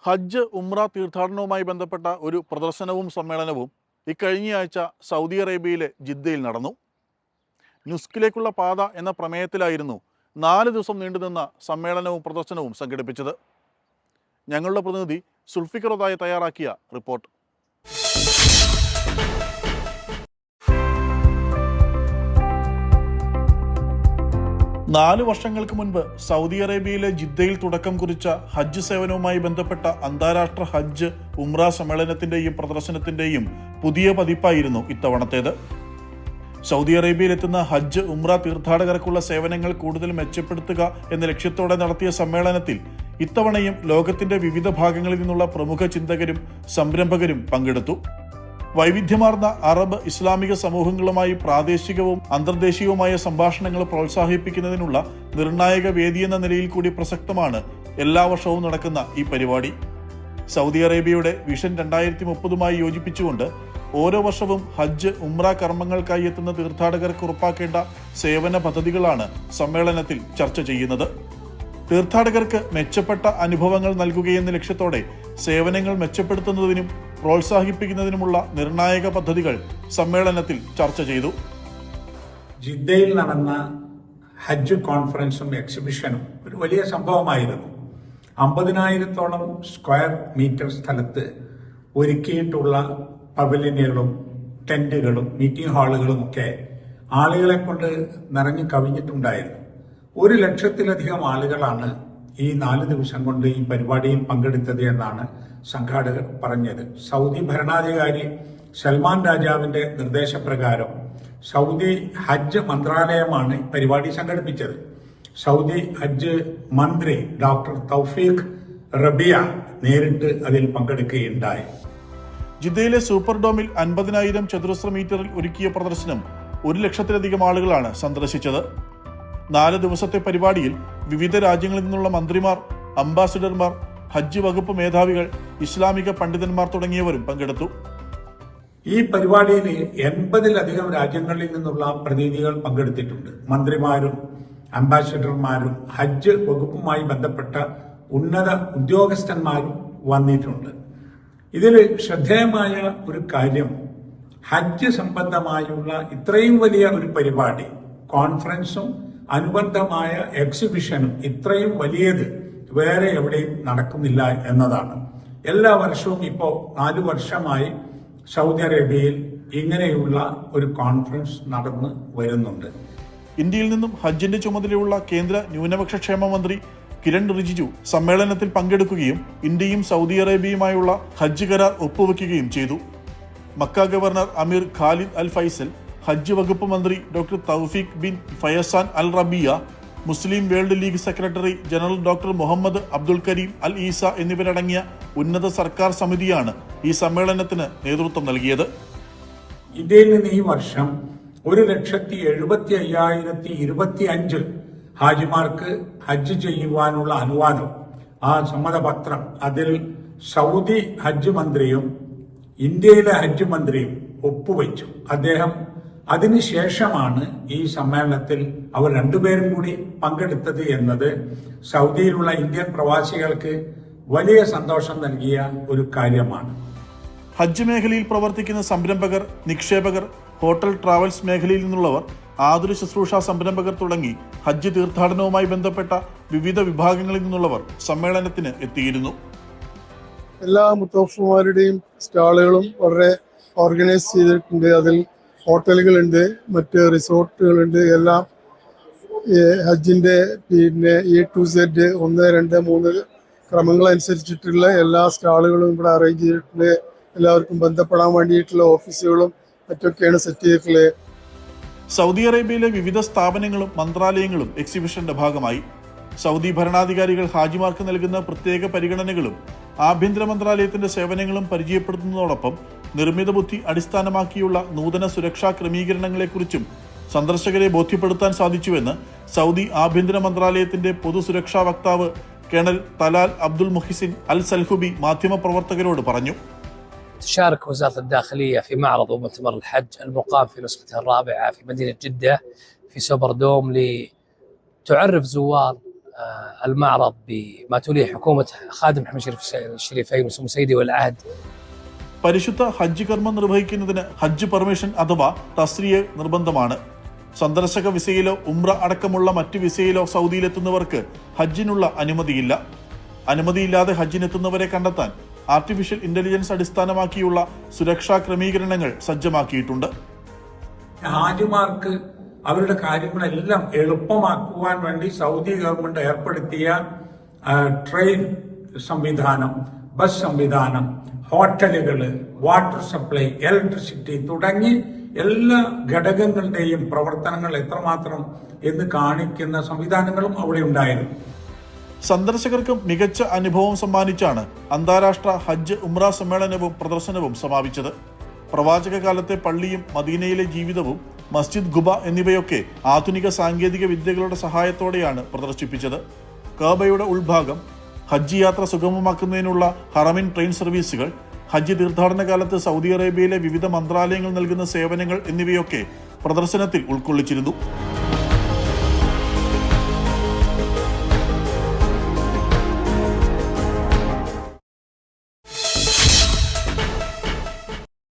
ഹജ്ജ് ഉംറ തീർത്ഥാടനവുമായി ബന്ധപ്പെട്ട ഒരു പ്രദർശനവും സമ്മേളനവും ഇക്കഴിഞ്ഞയാഴ്ച സൗദി അറേബ്യയിലെ ജിദ്ദയിൽ നടന്നു. നുസ്കിലേക്കുള്ള പാത എന്ന പ്രമേയത്തിലായിരുന്നു 4 ദിവസം നീണ്ടുനിന്ന സമ്മേളനവും പ്രദർശനവും സംഘടിപ്പിച്ചത്. ഞങ്ങളുടെ പ്രതിനിധി സുൽഫിക്കർ ഒതായ തയ്യാറാക്കിയ റിപ്പോർട്ട്. നാല് വർഷങ്ങൾക്ക് മുൻപ് സൗദി അറേബ്യയിലെ ജിദ്ദയിൽ തുടക്കം കുറിച്ച ഹജ്ജ് സേവനവുമായി ബന്ധപ്പെട്ട അന്താരാഷ്ട്ര ഹജ്ജ് ഉംറ സമ്മേളനത്തിന്റെയും പ്രദർശനത്തിന്റെയും പുതിയ പതിപ്പായിരുന്നു ഇത്തവണത്തേത്. സൗദി അറേബ്യയിലെത്തുന്ന ഹജ്ജ് ഉംറ തീർത്ഥാടകർക്കുള്ള സേവനങ്ങൾ കൂടുതൽ മെച്ചപ്പെടുത്തുക എന്ന ലക്ഷ്യത്തോടെ നടത്തിയ സമ്മേളനത്തിൽ ഇത്തവണയും ലോകത്തിന്റെ വിവിധ ഭാഗങ്ങളിൽ നിന്നുള്ള പ്രമുഖ ചിന്തകരും സംരംഭകരും പങ്കെടുത്തു. വൈവിധ്യമാർന്ന അറബ് ഇസ്ലാമിക സമൂഹങ്ങളുമായി പ്രാദേശികവും അന്തർദേശീയവുമായ സംഭാഷണങ്ങൾ പ്രോത്സാഹിപ്പിക്കുന്നതിനുള്ള നിർണായക വേദിയെന്ന നിലയിൽ കൂടി പ്രസക്തമാണ് എല്ലാ വർഷവും നടക്കുന്ന ഈ പരിപാടി. സൗദി അറേബ്യയുടെ വിഷൻ 2030 യോജിപ്പിച്ചുകൊണ്ട് ഓരോ വർഷവും ഹജ്ജ് ഉംറ കർമ്മങ്ങൾക്കായി എത്തുന്ന തീർത്ഥാടകർക്ക് ഉറപ്പാക്കേണ്ട സേവന പദ്ധതികളാണ് സമ്മേളനത്തിൽ ചർച്ച ചെയ്യുന്നത്. തീർത്ഥാടകർക്ക് മെച്ചപ്പെട്ട അനുഭവങ്ങൾ നൽകുകയെന്ന ലക്ഷ്യത്തോടെ സേവനങ്ങൾ മെച്ചപ്പെടുത്തുന്നതിനും പ്രോത്സാഹിപ്പിക്കുന്നതിനുമുള്ള നിർണായക പദ്ധതികൾ സമ്മേളനത്തിൽ ചർച്ച ചെയ്തു. ജിദ്ദയിൽ നടന്ന ഹജ്ജ് കോൺഫറൻസും എക്സിബിഷനും ഒരു വലിയ സംഭവമായിരുന്നു. 50,000-ഓളം സ്ക്വയർ മീറ്റർ സ്ഥലത്ത് ഒരുക്കിയിട്ടുള്ള പവലിയനുകളും ടെന്റുകളും മീറ്റിംഗ് ഹാളുകളും ഒക്കെ ആളുകളെ കൊണ്ട് നിറഞ്ഞു കവിഞ്ഞിട്ടുണ്ടായിരുന്നു. 1,00,000-ലധികം ആളുകളാണ് ഈ 4 ദിവസം കൊണ്ട് ഈ പരിപാടിയിൽ പങ്കെടുത്തത് എന്നാണ് സംഘാടകർ പറഞ്ഞത്. സൗദി ഭരണാധികാരി സൽമാൻ രാജാവിന്റെ നിർദ്ദേശപ്രകാരം സൗദി ഹജ്ജ് മന്ത്രാലയമാണ് പരിപാടി സംഘടിപ്പിച്ചത്. സൗദി ഹജ്ജ് മന്ത്രി ഡോക്ടർ തൗഫീഖ് റബിയ നേരിട്ട് അതിൽ പങ്കെടുക്കുകയുണ്ടായി. ജിദ്ദയിലെ സൂപ്പർ ഡോമിൽ 50,000 ചതുരശ്ര മീറ്ററിൽ ഒരുക്കിയ പ്രദർശനം 1,00,000-ലധികം ആളുകളാണ് സന്ദർശിച്ചത്. 4 ദിവസത്തെ പരിപാടിയിൽ വിവിധ രാജ്യങ്ങളിൽ നിന്നുള്ള മന്ത്രിമാർ, അംബാസിഡർമാർ, ഹജ്ജ് വകുപ്പ് മേധാവികൾ, ഇസ്ലാമിക പണ്ഡിതന്മാർ തുടങ്ങിയവരും പങ്കെടുത്തു. ഈ പരിപാടിയിൽ 80-ലധികം രാജ്യങ്ങളിൽ നിന്നുള്ള പ്രതിനിധികൾ പങ്കെടുത്തിട്ടുണ്ട്. മന്ത്രിമാരും അംബാസിഡർമാരും ഹജ്ജ് വകുപ്പുമായി ബന്ധപ്പെട്ട ഉന്നത ഉദ്യോഗസ്ഥന്മാരും വന്നിട്ടുണ്ട്. ഇതിൽ ശ്രദ്ധേയമായ ഒരു കാര്യം, ഹജ്ജ് സംബന്ധമായുള്ള ഇത്രയും വലിയ ഒരു പരിപാടി, കോൺഫറൻസും അനുബന്ധമായ എക്സിബിഷനും ഇത്രയും വലിയത് വേറെ എവിടെയും നടക്കുന്നില്ല എന്നതാണ്. എല്ലാ വർഷവും ഇപ്പോൾ 4 വർഷമായി സൗദി അറേബ്യയിൽ ഇങ്ങനെയുള്ള ഒരു കോൺഫറൻസ് നടന്നു വരുന്നുണ്ട്. ഇന്ത്യയിൽ നിന്നും ഹജ്ജിന്റെ ചുമതലയുള്ള കേന്ദ്ര ന്യൂനപക്ഷ ക്ഷേമ മന്ത്രി കിരൺ റിജിജു സമ്മേളനത്തിൽ പങ്കെടുക്കുകയും ഇന്ത്യയും സൗദി അറേബ്യയുമായുള്ള ഹജ്ജ് കരാർ ഒപ്പുവെക്കുകയും ചെയ്തു. Mecca governor Amir Khalid al Faisal, ഹജ്ജ് വകുപ്പ് മന്ത്രി doctor Tawfiq bin Fawzan al Rabiah, Muslim World League secretary general doctor Muhammad Abdul Karim al Issa എന്നിവരടങ്ങിയ ഉന്നത സർക്കാർ സമിതിയാണ് ഈ സമ്മേളനത്തിന് നേതൃത്വം നൽകിയത്. ഇന്ത്യയിൽ നിന്ന് ഈ വർഷം 1,75,025 ഹാജിമാർക്ക് ഹജ്ജ് ചെയ്യുവാനുള്ള അനുവാദം, ആ സമ്മതപത്രം അതിൽ സൗദി ഹജ്ജ് മന്ത്രിയും ഇന്ത്യയിലെ ഹജ്ജ് മന്ത്രിയും ഒപ്പുവെച്ചു. അദ്ദേഹം അതിനുശേഷമാണ് ഈ സമ്മേളനത്തിൽ അവർ രണ്ടുപേരും കൂടി പങ്കെടുത്തത് എന്നത് സൗദിയിലുള്ള ഇന്ത്യൻ പ്രവാസികൾക്ക് വലിയ സന്തോഷം നൽകിയ ഒരു കാര്യമാണ്. ഹജ്ജ് മേഖലയിൽ പ്രവർത്തിക്കുന്ന സംരംഭകർ, നിക്ഷേപകർ, ഹോട്ടൽ ട്രാവൽസ് മേഖലയിൽ നിന്നുള്ളവർ, ആതുര ശുശ്രൂഷ സംരംഭകർ തുടങ്ങി ഹജ്ജ് തീർത്ഥാടനവുമായി ബന്ധപ്പെട്ട വിവിധ വിഭാഗങ്ങളിൽ നിന്നുള്ളവർ സമ്മേളനത്തിന് എത്തിയിരുന്നു. എല്ലാ മുത്തവഫുമാരുടെയും സ്റ്റാളുകളും വളരെ ഓർഗനൈസ് ചെയ്തിട്ടുണ്ട്. അതിൽ ഹോട്ടലുകളുണ്ട്, മറ്റ് റിസോർട്ടുകളുണ്ട്. എല്ലാം ഹജ്ജിന്റെ A to Z 1, 2, 3 ക്രമങ്ങളനുസരിച്ചിട്ടുള്ള എല്ലാ സ്റ്റാളുകളും ഇവിടെ അറേഞ്ച് ചെയ്തിട്ടുണ്ട്. എല്ലാവർക്കും ബന്ധപ്പെടാൻ വേണ്ടിയിട്ടുള്ള ഓഫീസുകളും മറ്റൊക്കെയാണ് സെറ്റ് ചെയ്തിട്ടുള്ളത്. സൗദി അറേബ്യയിലെ വിവിധ സ്ഥാപനങ്ങളും മന്ത്രാലയങ്ങളും എക്സിബിഷന്റെ ഭാഗമായി. സൗദി ഭരണാധികാരികൾ ഹാജിമാർക്ക് നൽകുന്ന പ്രത്യേക പരിഗണനകളും ആഭ്യന്തര മന്ത്രാലയത്തിന്റെ സേവനങ്ങളും പരിചയപ്പെടുത്തുന്നതോടൊപ്പം നിർമ്മിത ബുദ്ധി അടിസ്ഥാനമാക്കിയുള്ള നൂതന സുരക്ഷാ ക്രമീകരണങ്ങളെക്കുറിച്ചും സന്ദർശകരെ ബോധ്യപ്പെടുത്താൻ സാധിച്ചുവെന്ന് സൗദി ആഭ്യന്തര മന്ത്രാലയത്തിന്റെ പൊതുസുരക്ഷാ വക്താവ് കേണൽ തലാൽ അബ്ദുൽ മുഹിസിൻ അൽ സൽഹുബി മാധ്യമപ്രവർത്തകരോട് പറഞ്ഞു. تشارك وزارة الداخلية في معرض ومؤتمر الحج المقام في نسخته الرابعة في مدينة جدة في سوبر دوم لتعرف زوار المعرض بما توليه حكومة خادم محمد الشريفين وسمو سيدي والعهد. പരിശുദ്ധ ഹജ്ജ് കർമ്മം നിർവഹിക്കുന്നതിന് ഹജ്ജ് പെർമിഷൻ അഥവാ തസ്രിയ നിർബന്ധമാണ്. സന്ദർശക വിസയിലോ ഉംറ അടക്കമുള്ള മറ്റ് വിസയിലോ സൗദിയിലെത്തുന്നവർക്ക് ഹജ്ജിനുള്ള അനുമതിയില്ല. അനുമതിയില്ലാതെ ഹജ്ജിനെത്തുന്നവരെ കണ്ടെത്താൻ ആർട്ടിഫിഷ്യൽ ഇന്റലിജൻസ് അടിസ്ഥാനമാക്കിയുള്ള സുരക്ഷാ ക്രമീകരണങ്ങൾ സജ്ജമാക്കിയിട്ടുണ്ട്. ഹാജിമാർക്ക് അവരുടെ കാര്യങ്ങളെല്ലാം എളുപ്പമാക്കുവാൻ വേണ്ടി സൗദി ഗവൺമെന്റ് ഏർപ്പെടുത്തിയ ട്രെയിൻ സംവിധാനം, ബസ് സംവിധാനം, ഹോട്ടലുകള്, വാട്ടർ സപ്ലൈ, ഇലക്ട്രിസിറ്റി തുടങ്ങി എല്ലാ ഘടകങ്ങളുടെയും പ്രവർത്തനങ്ങൾ എത്രമാത്രം എന്ന് കാണിക്കുന്ന സംവിധാനങ്ങളും അവിടെ ഉണ്ടായിരുന്നു. സന്ദർശകർക്ക് മികച്ച അനുഭവം സമ്മാനിച്ചാണ് അന്താരാഷ്ട്ര ഹജ്ജ് ഉംറ സമ്മേളനവും പ്രദർശനവും സമാപിച്ചത്. പ്രവാചക കാലത്തെ പള്ളിയും മദീനയിലെ ജീവിതവും മസ്ജിദ് ഖുബ എന്നിവയൊക്കെ ആധുനിക സാങ്കേതിക വിദ്യകളുടെ സഹായത്തോടെയാണ് പ്രദർശിപ്പിച്ചത്. കഅബയുടെ ഉൾഭാഗം, ഹജ്ജ് യാത്ര സുഗമമാക്കുന്നതിനുള്ള ഹറമിൻ ട്രെയിൻ സർവീസുകൾ, ഹജ്ജ് തീർത്ഥാടന കാലത്ത് സൗദി അറേബ്യയിലെ വിവിധ മന്ത്രാലയങ്ങൾ നൽകുന്ന സേവനങ്ങൾ എന്നിവയൊക്കെ പ്രദർശനത്തിൽ ഉൾക്കൊള്ളിച്ചിരുന്നു.